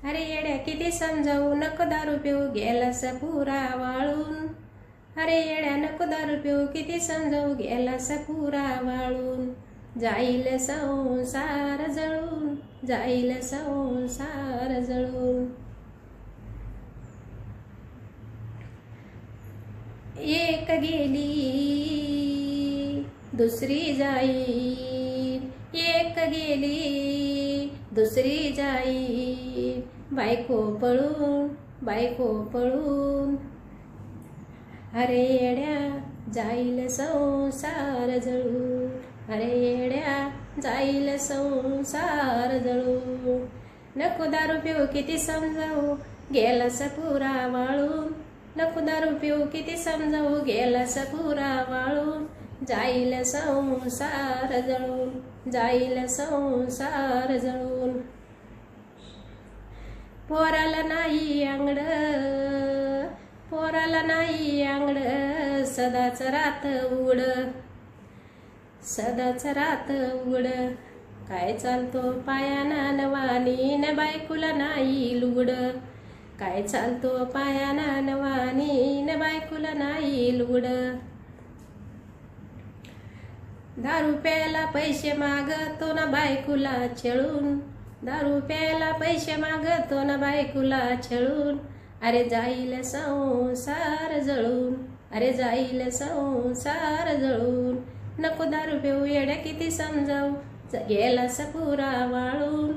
अरे येड्या किती समजावू, नको दारू पिऊ गेलास पुरा वाळून. अरे येड्या नको दारू पिऊ, किती समजावू गेलास पुरा वाळून. जाईल संसार जळून, जाईल संसार जळून. एक गेली दुसरी जाईल, एक गेली दुसरी जाईल. बायको पळून, बायको पळून. अरे येड्या जाईल संसार जळून, अरे येड्या जाईल संसार जळून. नको दारू पिऊ किती समजावू गेलास पुरा वाळून. नको दारू पिऊ किती समजावू गेलास पुरा वाळून. जाईल संसार जळून, जाईल संसार जळून. पोराला नाही आंगड, पोराला नाही आंगड, सदाच रात उघड, सदाच रात उघड. काय चालतो पायाना नवानी, न बायकुला नाही लुगड. काय चालतो पायाना नवानी, न बायकुला नाही लुगड. दारू प्यायला पैसे मागतो ना बायकुला छळून, दारू प्यायला पैसे मागतो ना बायकुला छळून. अरे जाईल संसार जळून, अरे जाईल संसार जळून. नको दारू पिऊ येड्या किती समजावू गेलास पुरा वाळून.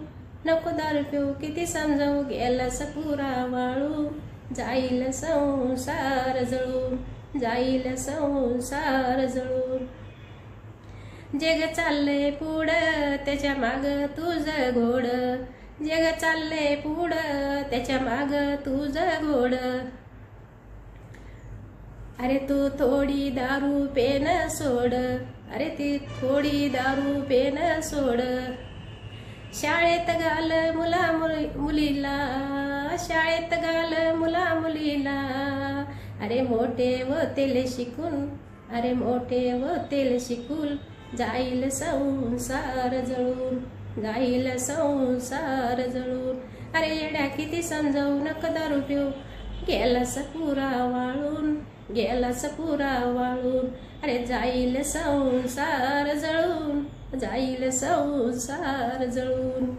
नको दारू पिऊ किती समजावू गेलास पुरा वाळून. जाईल संसार जळून, जाईल संसार जळून. जग चाललंय पुढं त्याच्या माग तुझं घोड, जग चाललंय पुढं त्याच्या माग तुझं घोड. अरे तू थोडी दारू पेन सोड, अरे ती थोडी दारू पेन सोड. शाळेत घाल मुला मुलीला, शाळेत घाल मुला मुलीला. अरे मोठे होतील शिकून, अरे मोठे होतील शिकून. जाईल संसार जळून, जाईल संसार जळून. अरे येड्या किती समजावू नको दारू पिऊ गेलास पुरा वाळून, गेलास पुरा वाळून. अरे जाईल संसार जळून, जाईल संसार जळून.